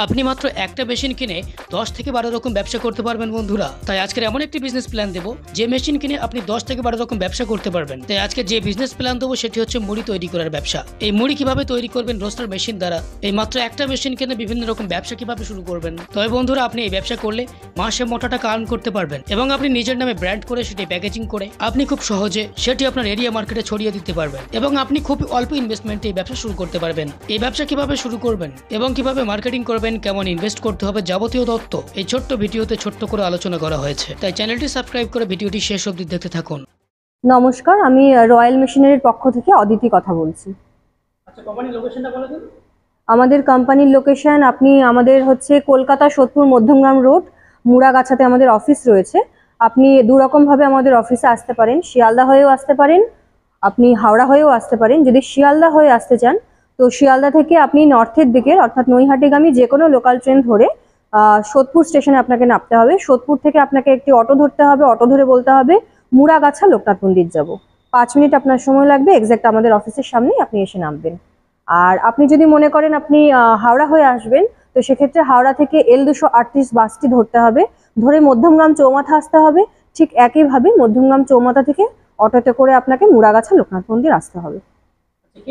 আপনি মাত্র একটা মেশিন কিনে 10 থেকে 12 রকম ব্যবসা করতে পারবেন বন্ধুরা। তাই আজকের এমন একটি বিজনেস প্ল্যান দেবো যে মেশিন কিনে আপনি 10 থেকে 12 রকম ব্যবসা করতে পারবেন। তাই আজকে যে বিজনেস প্ল্যান দেবো সেটি হচ্ছে মুড়ি তৈরি করার ব্যবসা। এই মুড়ি কিভাবে তৈরি করবেন রোস্টার মেশিন দ্বারা, এই মাত্র একটা মেশিন কিনে বিভিন্ন রকম ব্যবসা কিভাবে শুরু করবেন। তবে বন্ধুরা, আপনি এই ব্যবসা করলে মাসে মোটা টাকা আর্ন করতে পারবেন এবং আপনি নিজের নামে ব্র্যান্ড করে সেটি প্যাকেজিং করে আপনি খুব সহজে সেটি আপনার এরিয়া মার্কেটে ছড়িয়ে দিতে পারবেন এবং আপনি খুব অল্প ইনভেস্টমেন্টে এই ব্যবসা শুরু করতে পারবেন। এই ব্যবসা কিভাবে শুরু করবেন এবং কিভাবে মার্কেটিং করবেন, কেমন ইনভেস্ট করতে হবে, যাবতীয় তথ্য এই ছোট্ট ভিডিওতে ছোট্ট করে আলোচনা করা হয়েছে। তাই চ্যানেলটি সাবস্ক্রাইব করে ভিডিওটি শেষ অবধি দেখতে থাকুন। নমস্কার, আমি রয়্যাল মেশিনারির পক্ষ থেকে অদিতি কথা বলছি। আচ্ছা, কোম্পানির লোকেশনটা বলে দিন। আমাদের কোম্পানির লোকেশন আমাদের হচ্ছে কলকাতা সোদপুর মধ্যমগ্রাম রোড, মুড়াগাছাতে আমাদের অফিস রয়েছে। আপনি দুরকমভাবে আমাদের অফিসে আসতে পারেন, শিয়ালদা হয়েও আসতে পারেন, আপনি হাওড়া হয়েও আসতে পারেন। যদি শিয়ালদা হয়ে আসতে চান তো শিয়ালদা থেকে আপনি নর্থের দিকে অর্থাৎ নৈহাটিগামী যে কোনো লোকাল ট্রেন ধরে সোদপুর স্টেশনে আপনাকে নামতে হবে। সোদপুর থেকে আপনাকে একটি অটো ধরতে হবে, অটো ধরে বলতে হবে মুড়াগাছা লোকনাথ মন্দির যাব। 5 মিনিট আপনার সময় লাগবে, এক্স্যাক্ট আমাদের অফিসের সামনেই আপনি এসে নামবেন। আর আপনি যদি মনে করেন আপনি হাওড়া হয়ে আসবেন তো সেক্ষেত্রে হাওড়া থেকে L238 বাসটি ধরতে হবে, ধরে মধ্যমগ্রাম চৌমাথা আসতে হবে। ঠিক একইভাবে মধ্যমগ্রাম চৌমাথা থেকে অটোতে করে আপনাকে মুড়াগাছা লোকনাথ মন্দির আসতে হবে।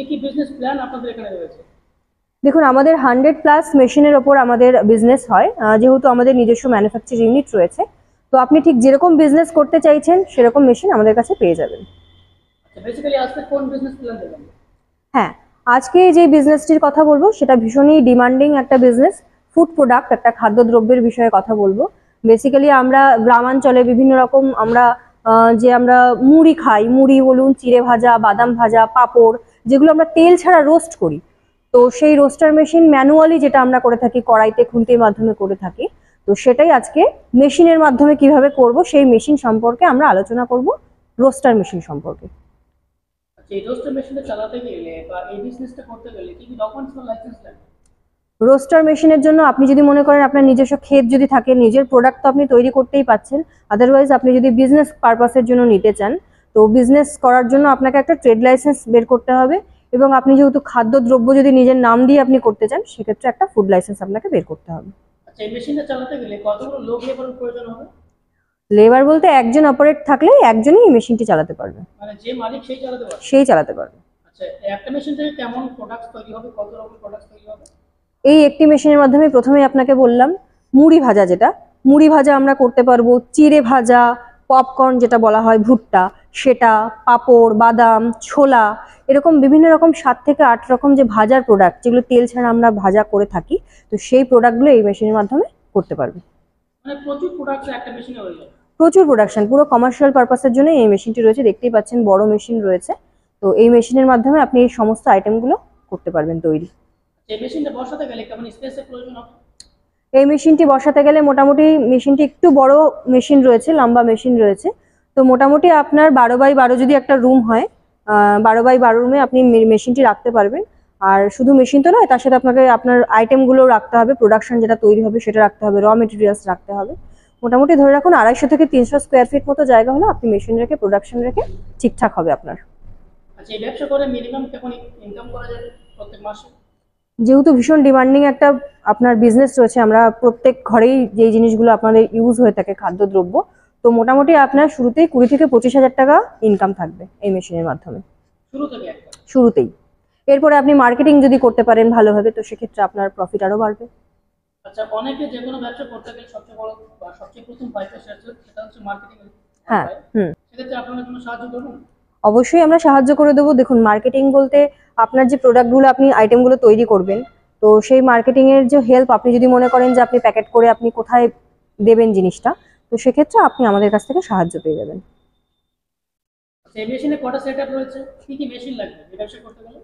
কি বিজনেস প্ল্যান আপনাদের এখানে রয়েছে? দেখুন, আমাদের 100+ মেশিনের ওপর আমাদের বিজনেস হয়, যেহেতু আমাদের নিজস্ব ম্যানুফ্যাকচারিং ইউনিট রয়েছে। তো আপনি ঠিক যেরকম বিজনেস করতে চাইছেন সেরকম মেশিন আমাদের কাছে পেয়ে যাবেন। আচ্ছা, বেসিক্যালি আজকে কোন বিজনেস প্ল্যান দেবেন? হ্যাঁ, আজকে যে বিজনেসটির কথা বলবো সেটা ভীষণই ডিমান্ডিং একটা বিজনেস, ফুড প্রোডাক্ট, একটা খাদ্যদ্রব্যের বিষয়ে কথা বলবো। বেসিক্যালি আমরা গ্রামাঞ্চলে বিভিন্ন রকম আমরা মুড়ি খাই, মুড়ি বলুন, চিড়ে ভাজা, বাদাম ভাজা, পাঁপড়, যেগুলো আমরা তেল ছাড়া রোস্ট করি। তো সেই রোস্টার মেশিন ম্যানুয়ালি যেটা আমরা করে থাকি, কড়াইতে খুন্তির মাধ্যমে করে থাকি, তো সেটাই আজকে মেশিনের মাধ্যমে কিভাবে করব সেই মেশিন সম্পর্কে আমরা আলোচনা করব, রোস্টার মেশিন সম্পর্কে। এই রোস্টার মেশিনটা চালাতে গেলে বা এই বিজনেসটা করতে গেলে কি কি ডকুমেন্টস বা লাইসেন্স লাগে? রোস্টার মেশিনের জন্য আপনি যদি মনে করেন আপনার নিজস্ব ক্ষেত যদি থাকে, নিজের প্রোডাক্ট তো আপনি তৈরি করতেই পাচ্ছেন। আদারওয়াইজ আপনি যদি বিজনেস পারপাসের জন্য নিতে চান তো বিজনেস করার জন্য আপনাকে একটা ট্রেড লাইসেন্স বের করতে হবে, এবং আপনি যেহেতু খাদ্যদ্রব্য যদি নিজের নাম দিয়ে আপনি করতে চান সেক্ষেত্রে একটা ফুড লাইসেন্স আপনাকে বের করতে হবে। আচ্ছা, এই মেশিনটা চালাতে গেলে কতগুলো লোক লেবারের প্রয়োজন হবে? লেবার বলতে একজন অপারেট থাকলে একজনই এই মেশিনটি চালাতে পারবে, মানে যে মালিক সেই চালাতে পারবে? সেই চালাতে পারবে। আচ্ছা, একটা মেশিন থেকে কেমন প্রোডাক্টস তৈরি হবে, কত রকম প্রোডাক্টস তৈরি হবে? এই একটি মেশিনের মাধ্যমে প্রথমে আপনাকে বললাম মুড়ি ভাজা, যেটা মুড়ি ভাজা আমরা করতে পারবো, চিড়ে ভাজা, পপকর্ন যেটা বলা হয় ভুট্টা, সেটা, পাঁপড়, বাদাম, ছোলা, এরকম বিভিন্ন রকম 7 থেকে 8 রকম যে ভাজার প্রোডাক্ট, যেগুলো তেল ছাড়া আমরা ভাজা করে থাকি, তো সেই প্রোডাক্টগুলো এই মেশিনের মাধ্যমে করতে পারবে। মানে প্রচুর প্রোডাক্টস একটা মেশিনে হয়ে যায়? প্রচুর প্রোডাকশন, পুরো কমার্শিয়াল পারপাসের জন্য এই মেশিনটি রয়েছে। দেখতেই পাচ্ছেন বড় মেশিন রয়েছে। তো এই মেশিনের মাধ্যমে আপনি এই সমস্ত আইটেমগুলো করতে পারবেন তৈরি। এই মেশিনটা বসাতে গেলে কেমন স্পেসের প্রয়োজন হবে? এই মেশিনটি বসাতে গেলে মোটামুটি মেশিনটি একটু বড় মেশিন রয়েছে, লম্বা মেশিন রয়েছে। তো মোটামুটি আপনার 12x12 যদি একটা রুম হয়, 12x12 রুমে আপনি মেশিনটি রাখতে পারবেন। আর শুধু মেশিন তো নয়, তার সাথে আপনাকে আপনার আইটেমগুলো রাখতে হবে, প্রোডাকশন যেটা তৈরি হবে সেটা রাখতে হবে, র মেটেরিয়ালস রাখতে হবে। মোটামুটি ধরে রাখুন 250 থেকে 300 স্কোয়ার ফিট মতো জায়গা হলে আপনি মেশিন রেখে প্রোডাকশন রেখে ঠিকঠাক হবে আপনার। আচ্ছা, এই ব্যবসা করে মিনিমাম কেমন ইনকাম করা যাবে প্রত্যেক মাসে? যেহেতু ভীষণ ডিমান্ডিং একটা আপনার বিজনেস রয়েছে, আমরা প্রত্যেক ঘরেই যেই জিনিসগুলো আপনাদের ইউজ হয়ে থাকে খাদ্যদ্রব্য, তো মোটামুটি আপনার শুরুতেই 20 থেকে 25,000 টাকা ইনকাম থাকবে এই মেশিনের মাধ্যমে শুরুতেই। এরপরে আপনি মার্কেটিং যদি করতে পারেন ভালোভাবে তো সেক্ষেত্রে আপনার প্রফিট আরো বাড়বে। আচ্ছা, অনেকে যে কোনো ব্যবসা করতে গেলে সবচেয়ে বড় বা সবচেয়ে প্রথম পাইপের সেটা হচ্ছে মার্কেটিং। হ্যাঁ, সেক্ষেত্রে আপনারা কোনো সাহায্য করবেন? অবশ্যই আমরা সাহায্য করে দেবো। দেখুন, মার্কেটিং বলতে আপনার যে প্রোডাক্টগুলো আপনি আইটেমগুলো তৈরি করবেন, তো সেই মার্কেটিং এর যে হেল্প, আপনি যদি মনে করেন যে আপনি প্যাকেট করে আপনি কোথায় দেবেন জিনিসটা, তো সেক্ষেত্রে আপনি আমাদের কাছ থেকে সাহায্য পেয়ে যাবেন। সেই মেশিনে কটা সেটআপ রয়েছে, কি কি মেশিন লাগবে এই ব্যবসা করতে গেলে?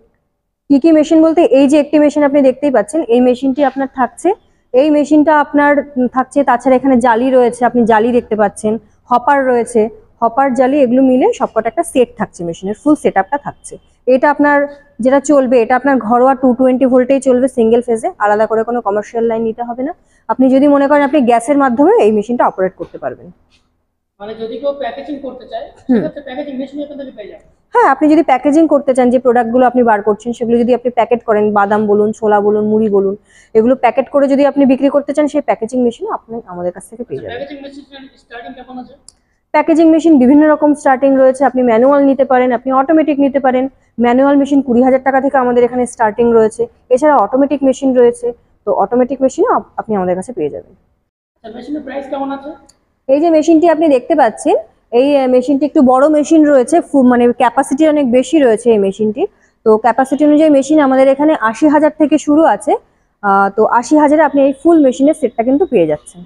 কি কি মেশিন বলতে এই যে একটি মেশিন আপনি দেখতেই পাচ্ছেন, এই মেশিনটি আপনার থাকছে, এই মেশিনটা আপনার থাকছে। তাছাড়া এখানে জালি রয়েছে, আপনি জালি দেখতে পাচ্ছেন, হপার রয়েছে, হপার, জালি, এগুলো মিলে সবকটা একটা সেট থাকছে, মেশিনের ফুল সেটআপটা থাকছে। এটা আপনার যেটা চলবে, এটা আপনার ঘরোয়া 220 ভোল্টেই চলবে, সিঙ্গেল ফেজে, আলাদা করে কোনো কমার্শিয়াল লাইন নিতে হবে না। আপনি যদি মনে করেন আপনি গ্যাসের মাধ্যমে এই মেশিনটা অপারেট করতে পারবেন। মানে যদি কেউ প্যাকেজিং করতে চায় সেক্ষেত্রে প্যাকেজিং মেশিন এখান থেকে পেয়ে যাবে? হ্যাঁ, আপনি যদি প্যাকেজিং করতে চান, যে প্রোডাক্টগুলো আপনি বার করছেন সেগুলো যদি আপনি প্যাকেট করেন, বাদাম বলুন, ছোলা বলুন, মুড়ি বলুন, এগুলো প্যাকেট করে যদি আপনি বিক্রি করতে চান, সেই প্যাকেজিং মেশিনও আপনি আমাদের কাছ থেকে পেয়ে যাবেন। প্যাকেজিং মেশিন স্টার্টিং কেমন আছে? প্যাকেজিং মেশিন বিভিন্ন রকম স্টার্টিং রয়েছে। আপনি ম্যানুয়াল নিতে পারেন, আপনি অটোমেটিক নিতে পারেন। ম্যানুয়াল মেশিন 20,000 টাকা থেকে আমাদের এখানে স্টার্টিং রয়েছে। এছাড়া অটোমেটিক মেশিন রয়েছে, তো অটোমেটিক মেশিনও আপনি আমাদের কাছে পেয়ে যাবেন। মেশিনের প্রাইস কেমন আছে? এই যে মেশিনটি আপনি দেখতে পাচ্ছেন, এই মেশিনটি একটু বড় মেশিন রয়েছে, মানে ক্যাপাসিটি অনেক বেশি রয়েছে এই মেশিনটি। তো ক্যাপাসিটি অনুযায়ী মেশিন আমাদের এখানে 80,000 থেকে শুরু আছে। তো 80,000-এ আপনি এই ফুল মেশিনের সেটটা কিন্তু পেয়ে যাচ্ছেন।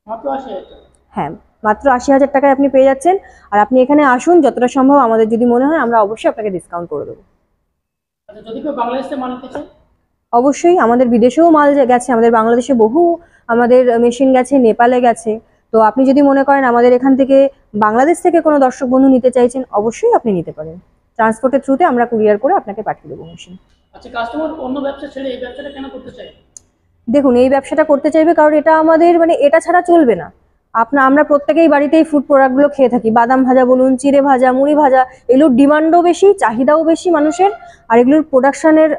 মাত্র 80,000 টাকা? হ্যাঁ, মাত্র 80,000 টাকায় আপনি পেয়ে যাচ্ছেন। আর আপনি এখানে আসুন, যতটা সম্ভব আমাদের যদি মনে হয় আমরা অবশ্যই আপনাকে ডিসকাউন্ট করে দেবো। আচ্ছা, যদি কেউ বাংলাদেশে মাল নিতে চায়? অবশ্যই, আমাদের বিদেশেও মাল গেছে, আমাদের বাংলাদেশে বহু আমাদের মেশিন গেছে, নেপালে গেছে। তো আপনি যদি মনে করেন আমাদের এখান থেকে বাংলাদেশ থেকে কোনো দর্শক বন্ধু নিতে চাইছেন, অবশ্যই আপনি নিতে পারেন। ট্রান্সপোর্টের থ্রুতে আমরা কুরিয়ার করে আপনাকে পাঠিয়ে দেবো মেশিন। আচ্ছা, কাস্টমার অন্য ব্যবসা ছেড়ে এই ব্যবসাটা কেন করতে চায়? দেখুন, এই ব্যবসাটা করতে চাইবে কারণ এটা আমাদের মানে এটা ছাড়া চলবে না। আমরা প্রত্যেকেই বাড়িতেই ফুড প্রোডাক্টগুলো খেয়ে থাকি। বাদাম ভাজা বলুন, চিড়ে ভাজা, মুড়ি ভাজা, এগুলোর ডিমান্ডও বেশি, চাহিদাও বেশি মানুষের। আর এগুলোর প্রোডাকশনের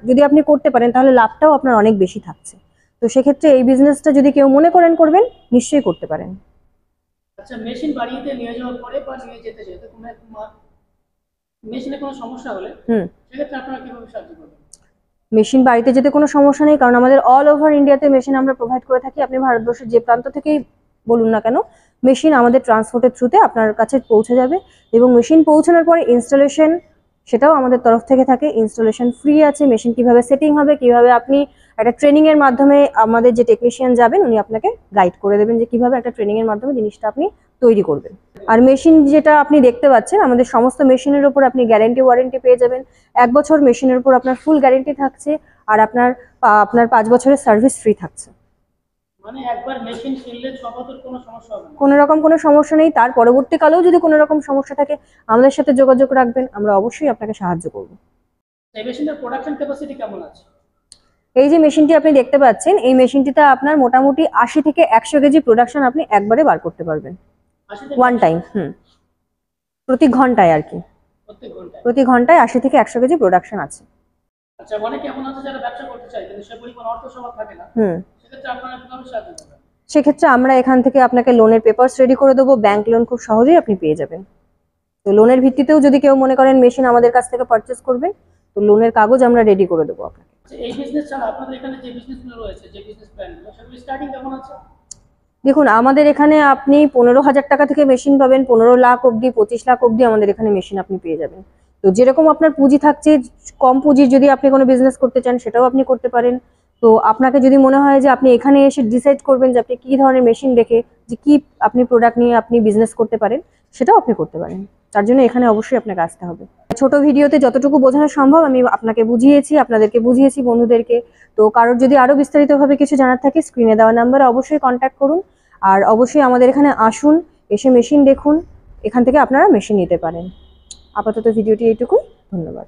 যদি আপনি করতে পারেন তাহলে লাভটাও আপনার অনেক বেশি থাকছে। তো সেক্ষেত্রে এই বিজনেসটা যদি কেউ মনে করেন করবেন, নিশ্চয়ই করতে পারেন। আচ্ছা, মেশিন বাড়িতে নিয়ে যাওয়ার পরে বা নিয়ে যেতে যেতে কোনো মেশিনে কোনো সমস্যা হলে সেক্ষেত্রে আপনারা কিভাবে সাহায্য করবেন? মেশিন বাড়িতে যেতে কোনো সমস্যা নেই, কারণ আমাদের অল ওভার ইন্ডিয়াতে মেশিন আমরা প্রোভাইড করে থাকি। আপনি ভারতবর্ষের যে প্রান্ত থেকেই বলুন না কেন, মেশিন আমাদের ট্রান্সপোর্টের থ্রুতে আপনার কাছে পৌঁছে যাবে। এবং মেশিন পৌঁছানোর পরে ইনস্টলেশন সেটাও আমাদের তরফ থেকে থাকে। ইনস্টলেশন ফ্রি আছে। মেশিন কিভাবে সেটিং হবে, কিভাবে আপনি একটা ট্রেনিং এর মাধ্যমে আমাদের যে টেকনিশিয়ান যাবেন উনি আপনাকে গাইড করে দেবেন যে কিভাবে একটা ট্রেনিং এর মাধ্যমে জিনিসটা আপনি তৈরি করবেন। আর মেশিন যেটা আপনি দেখতে পাচ্ছেন, আমাদের সমস্ত মেশিনের উপর আপনি গ্যারান্টি ওয়ারেন্টি পেয়ে যাবেন। 1 বছর মেশিনের উপর আপনার ফুল গ্যারান্টি থাকছে। আর আপনার 5 বছরের সার্ভিস ফ্রি থাকছে। মানে একবার মেশিন কিনলে 6 বছর কোনো সমস্যা হবে না? কোনো রকম কোনো সমস্যা নেই। তার পরবর্তীকালেও যদি কোনো রকম সমস্যা থাকে আমাদের সাথে যোগাযোগ রাখবেন, আমরা অবশ্যই আপনাকে সাহায্য করব। এই মেশিনের প্রোডাকশন ক্যাপাসিটি কেমন আছে? এই যে মেশিনটি আপনি দেখতে পাচ্ছেন, এই মেশিনটিতে আপনার মোটামুটি 80 থেকে 100 কেজি প্রোডাকশন আপনি একবারে বার করতে পারবেন। 80 থেকে ওয়ান টাইম। প্রতি ঘন্টায় আর কি, প্রতি ঘন্টায় 80 থেকে 100 কেজি প্রোডাকশন আছে। আচ্ছা, অনেকে এমন আছে যারা ব্যবসা করতে চায় কিন্তু সে পরিমাণ অর্থ সম্পদ থাকে না, সেক্ষেত্রে আপনারা কিভাবে সাহায্য করবেন? সেক্ষেত্রে আমরা এখান থেকে আপনাকে লোনের পেপারস রেডি করে দেবো। ব্যাংক লোন খুব সহজেই আপনি পেয়ে যাবেন। তো লোনের ভিত্তিতেও যদি কেউ মনে করেন মেশিন আমাদের কাছ থেকে পারচেস করবেন, তো লোনের কাগজ আমরা রেডি করে দেবো আপনাকে। এই বিজনেস ছাড়া আপনাদের এখানে যে বিজনেসগুলো রয়েছে, যে বিজনেস প্ল্যানগুলো, সেগুলো স্টার্টিং কেমন আছে? দেখুন, আমাদের এখানে আপনি 15,000 টাকা থেকে মেশিন পাবেন, 15 লাখ অবধি, 25 লাখ অবধি আমাদের এখানে মেশিন আপনি পেয়ে যাবেন। তো যেরকম আপনার পুঁজি থাকছে, কম পুঁজির যদি আপনি কোনো বিজনেস করতে চান সেটাও আপনি করতে পারেন। তো আপনাকে যদি মনে হয় যে আপনি এখানে এসে ডিসাইড করবেন যে আপনি কি ধরনের মেশিন দেখে যে কি আপনি প্রোডাক্ট নিয়ে আপনি বিজনেস করতে পারেন, সেটাও আপনি করতে পারেন। তার জন্য এখানে অবশ্যই আপনাকে আসতে হবে। ছোট ভিডিওতে যতটুকু বোঝানো সম্ভব আমি আপনাকে বুঝিয়েছি, আপনাদেরকে বুঝিয়েছি, বন্ধুদেরকে। তো কারোর যদি আরো বিস্তারিতভাবে কিছু জানার থাকে স্ক্রিনে দেওয়া নাম্বারে অবশ্যই কন্ট্যাক্ট করুন। আর অবশ্যই আমাদের এখানে আসুন, এসে মেশিন দেখুন, এখান থেকে আপনারা মেশিন নিতে পারেন। আপাতত ভিডিওটি এইটুকুই। ধন্যবাদ।